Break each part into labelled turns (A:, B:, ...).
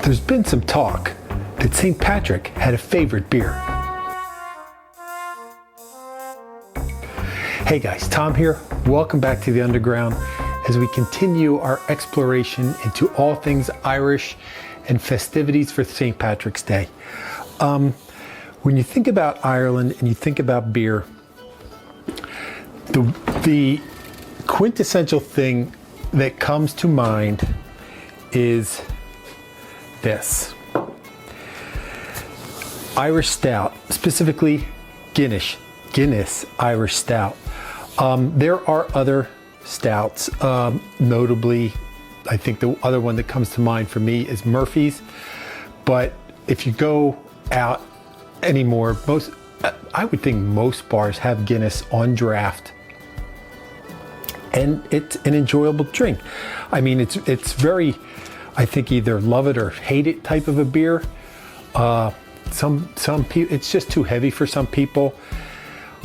A: There's been some talk that St. Patrick had a favorite beer. Hey guys, Tom here. Welcome back to the Underground as we continue our exploration into all things Irish and festivities for St. Patrick's Day. When you think about Ireland and you think about beer, the quintessential thing that comes to mind is this. Irish Stout, specifically Guinness Irish Stout. There are other stouts, notably, I think the other one that comes to mind for me is Murphy's. But if you go out anymore, I would think most bars have Guinness on draft, and it's an enjoyable drink. I mean, it's very, I think, either love it or hate it type of a beer. Some people, it's just too heavy for some people.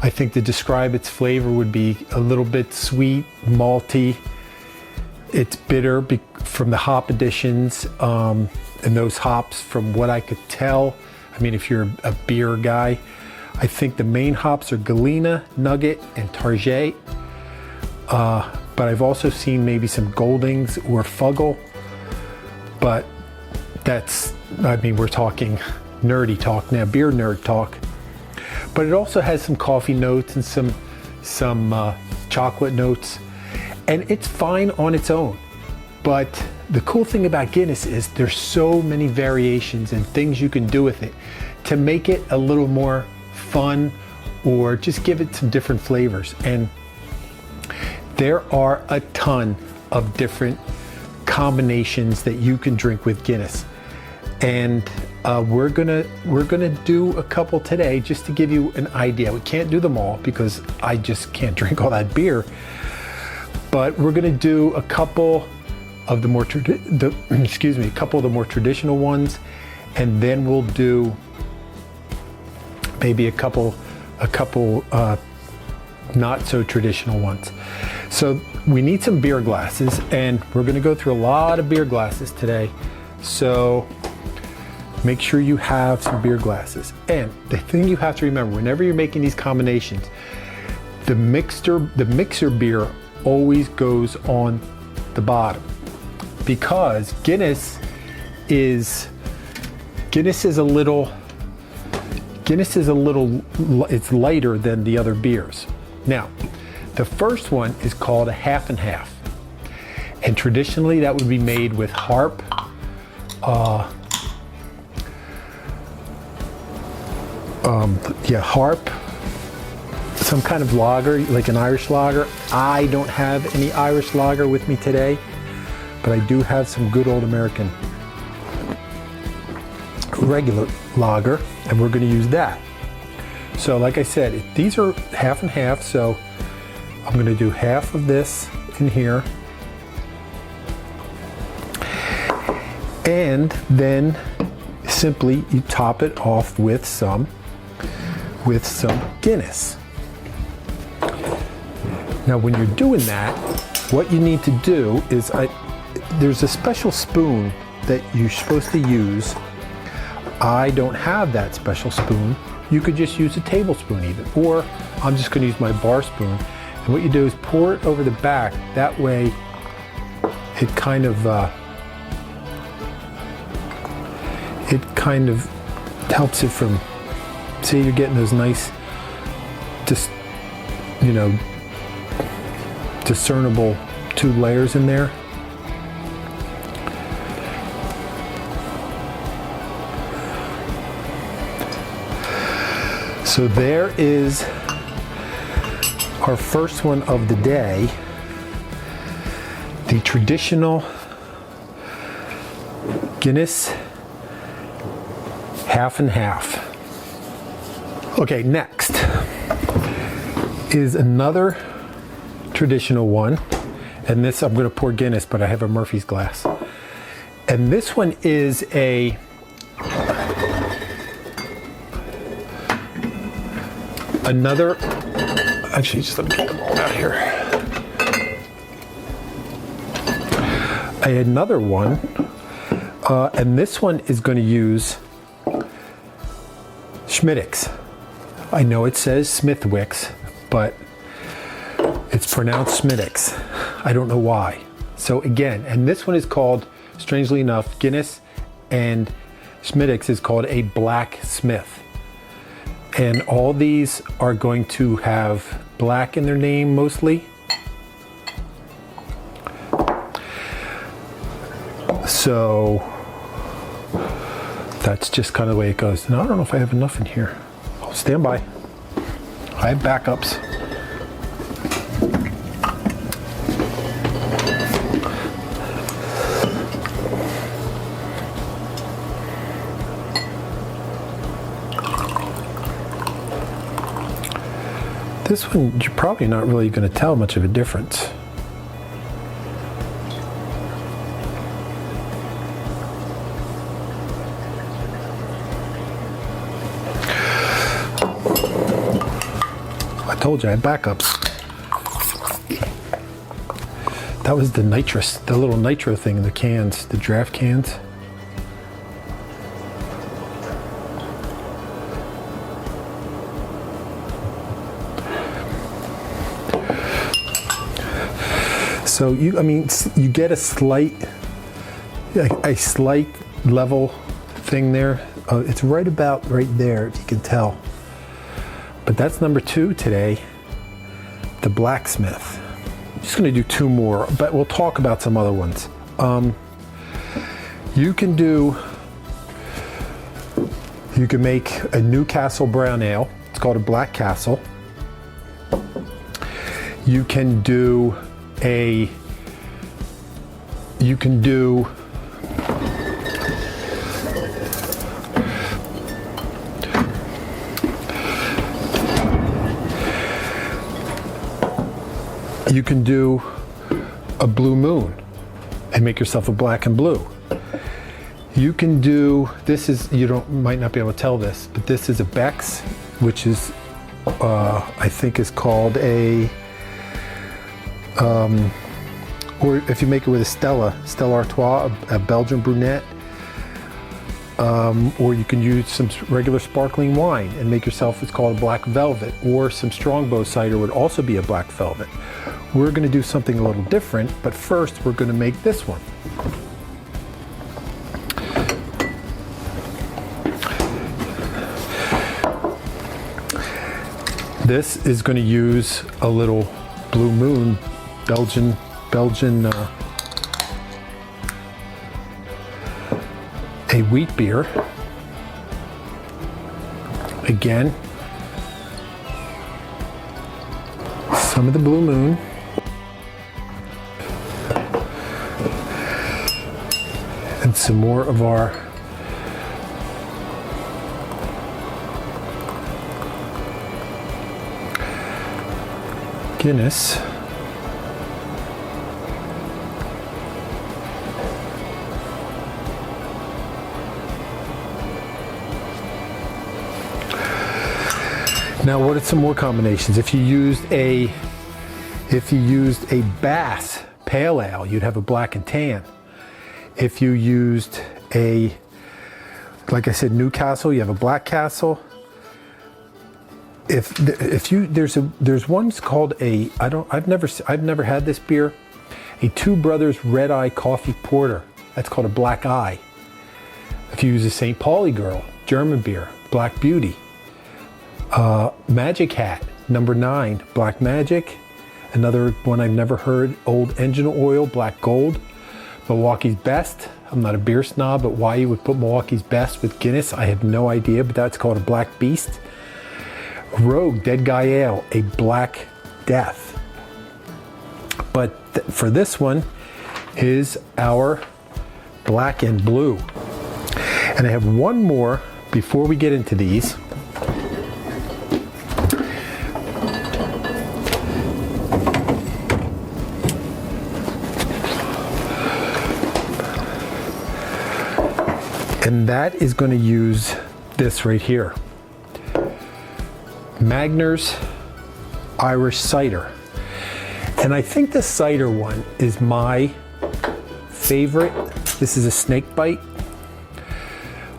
A: I think to describe its flavor would be a little bit sweet, malty. It's bitter from the hop additions, and those hops, from what I could tell, I mean, if you're a beer guy, I think the main hops are Galena, Nugget, and Target. But I've also seen maybe some Goldings or Fuggle. But that's, I mean, we're talking nerdy talk now, beer nerd talk. But it also has some coffee notes and some chocolate notes, and it's fine on its own. But the cool thing about Guinness is there's so many variations and things you can do with it to make it a little more fun, or just give it some different flavors. And there are a ton of different combinations that you can drink with Guinness. And we're gonna do a couple today just to give you an idea. We can't do them all because I just can't drink all that beer. But we're gonna do a couple of the more traditional ones, and then we'll do maybe a couple not so traditional ones. So we need some beer glasses, and we're gonna go through a lot of beer glasses today. So make sure you have some beer glasses. And the thing you have to remember, whenever you're making these combinations, the mixer beer always goes on the bottom, because Guinness is a little, it's lighter than the other beers. Now, the first one is called a half and half. And traditionally that would be made with Harp, Harp, some kind of lager, like an Irish lager. I don't have any Irish lager with me today, but I do have some good old American regular lager, and we're going to use that. So like I said, these are half and half, so I'm going to do half of this in here, and then simply you top it off with some Guinness. Now when you're doing that, what you need to do is, there's a special spoon that you're supposed to use. I don't have that special spoon. You could just use a tablespoon even, or I'm just going to use my bar spoon. And what you do is pour it over the back. That way it kind of helps it from, see, you're getting those nice, just, you know, discernible 2 layers in there. So there is our first one of the day, the traditional Guinness half and half. Okay, next is another traditional one, and this, I'm going to pour Guinness, but I have a Murphy's glass. And this one is another, actually, just let me get them all out here. Another one And this one is going to use Schmidt's. I know it says Smithwick's, but it's pronounced Schmidt's. I don't know why. So again, and this one is called, strangely enough, Guinness and Schmidt's is called a Blacksmith. And all these are going to have black in their name mostly. So that's just kind of the way it goes. Now I don't know if I have enough in here. Oh, stand by. I have backups. This one, you're probably not really going to tell much of a difference. I told you I had backups. That was the nitrous, the little nitro thing in the cans, the draft cans. So you get a slight level thing there. It's right about right there, if you can tell. But that's number 2 today, the Blacksmith. I'm just going to do 2 more, but we'll talk about some other ones. You can make a Newcastle brown ale. It's called a Black Castle. You can do a Blue Moon and make yourself a black and blue. You can do, this is, might not be able to tell this, but this is a Beck's, which is, I think is called a, or if you make it with a Stella Artois, a Belgian brunette, or you can use some regular sparkling wine and make yourself, it's called a black velvet, or some Strongbow cider would also be a black velvet. We're going to do something a little different, but first we're going to make this one. This is going to use a little Blue Moon Belgian a wheat beer. Again, some of the Blue Moon. And some more of our Guinness. Now, what are some more combinations? If you used a Bass Pale Ale, you'd have a black and tan. If you used like I said, Newcastle, you have a Black Castle. There's one's called I've never had this beer, a Two Brothers Red Eye Coffee Porter. That's called a Black Eye. If you use a St. Pauli Girl, German beer, Black Beauty. Magic Hat, number 9, Black Magic. Another one I've never heard, Old Engine Oil, Black Gold. Milwaukee's Best. I'm not a beer snob, but why you would put Milwaukee's Best with Guinness, I have no idea, but that's called a Black Beast. Rogue Dead Guy Ale, a Black Death. But for this one is our Black and Blue. And I have one more before we get into these. And that is going to use this right here. Magner's Irish Cider. And I think the cider one is my favorite. This is a Snakebite.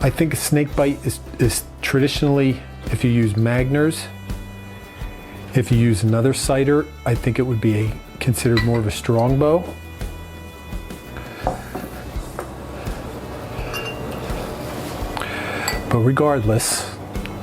A: I think a Snakebite is traditionally, if you use Magners, if you use another cider, I think it would be considered more of a strongbow. But regardless,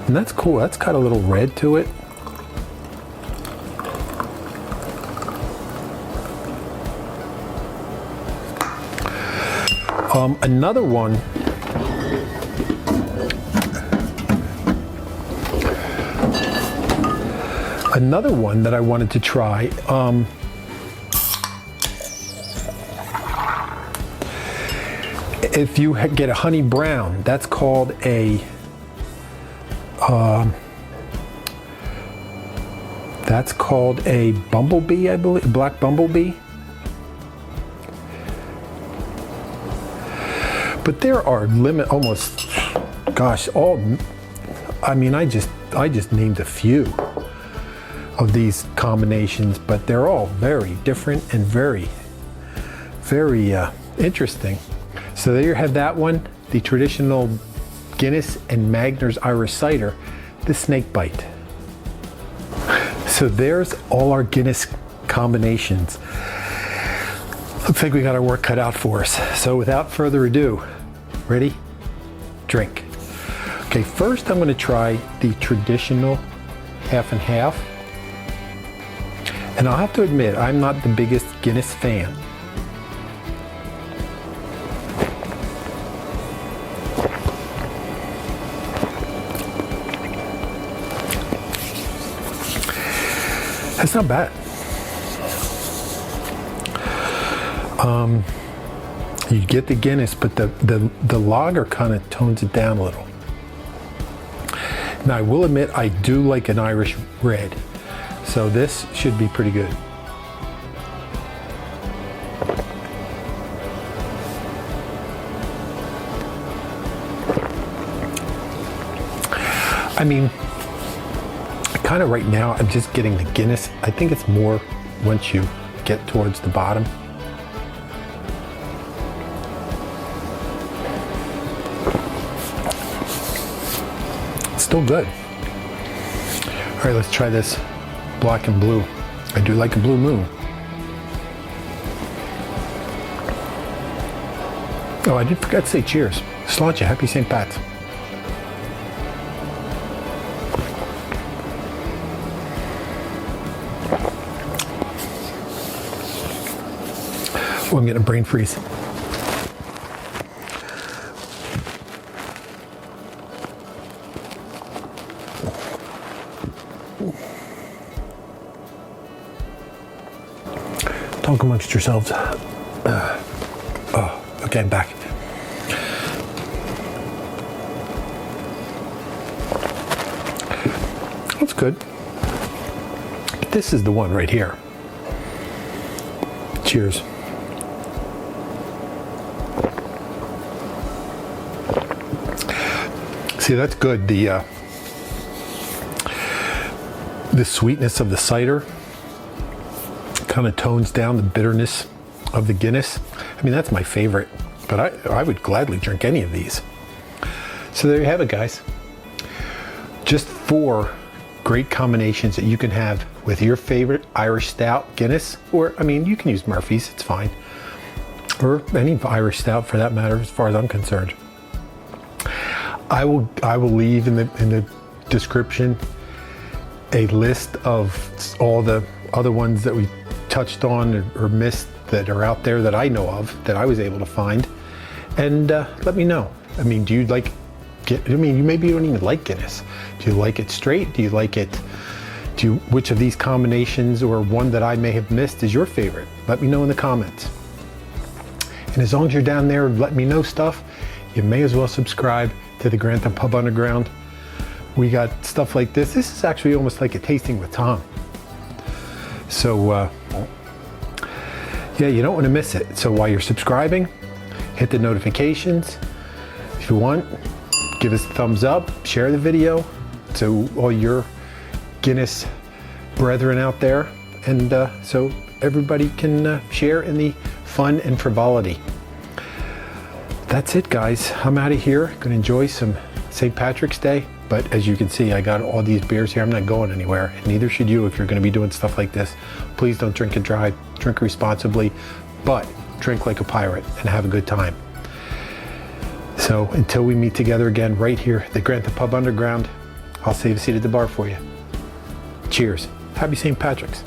A: and that's cool, that's got a little red to it. Another one, that I wanted to try, if you get a honey brown, that's called a bumblebee, I believe, black bumblebee. But there are almost, gosh, I mean, I just named a few of these combinations, but they're all very different and very, very interesting. So there you have that one, the traditional Guinness and Magners Irish cider, the Snakebite. So there's all our Guinness combinations. Looks like we got our work cut out for us. So without further ado, ready? Drink. Okay, first I'm going to try the traditional half and half. And I'll have to admit, I'm not the biggest Guinness fan. That's not bad. You get the Guinness, but the lager kind of tones it down a little. Now I will admit I do like an Irish red, so this should be pretty good. I mean, kind of right now I'm just getting the Guinness. I think it's more once you get towards the bottom. Still good. All right, let's try this black and blue. I do like a blue moon. Oh, I did forget to say cheers. Sláinte, happy St. Pat's. Oh, I'm getting a brain freeze. Talk amongst yourselves. Oh, okay, I'm back. That's good. But this is the one right here. Cheers. See, that's good. The sweetness of the cider kind of tones down the bitterness of the Guinness. I mean, that's my favorite, but I would gladly drink any of these. So there you have it, guys. Just 4 great combinations that you can have with your favorite Irish Stout Guinness, or I mean, you can use Murphy's, it's fine, or any Irish Stout for that matter, as far as I'm concerned. I will leave in the description a list of all the other ones that we touched on or missed that are out there that I know of, that I was able to find, and let me know. I mean, do you like maybe you don't even like Guinness. Do you like it straight? Do you like it? Which of these combinations or one that I may have missed is your favorite? Let me know in the comments. And as long as you're down there letting me know stuff, you may as well subscribe to the Grantham Pub Underground. We got stuff like this. This is actually almost like a tasting with Tom. So yeah, you don't want to miss it. So while you're subscribing, hit the notifications. If you want, give us a thumbs up, share the video to all your Guinness brethren out there, and so everybody can share in the fun and frivolity. That's it, guys. I'm out of here. Gonna enjoy some St. Patrick's Day. But as you can see, I got all these beers here. I'm not going anywhere, and neither should you if you're gonna be doing stuff like this. Please don't drink and drive. Drink responsibly, but drink like a pirate and have a good time. So until we meet together again right here at the Grantham Pub Underground, I'll save a seat at the bar for you. Cheers. Happy St. Patrick's.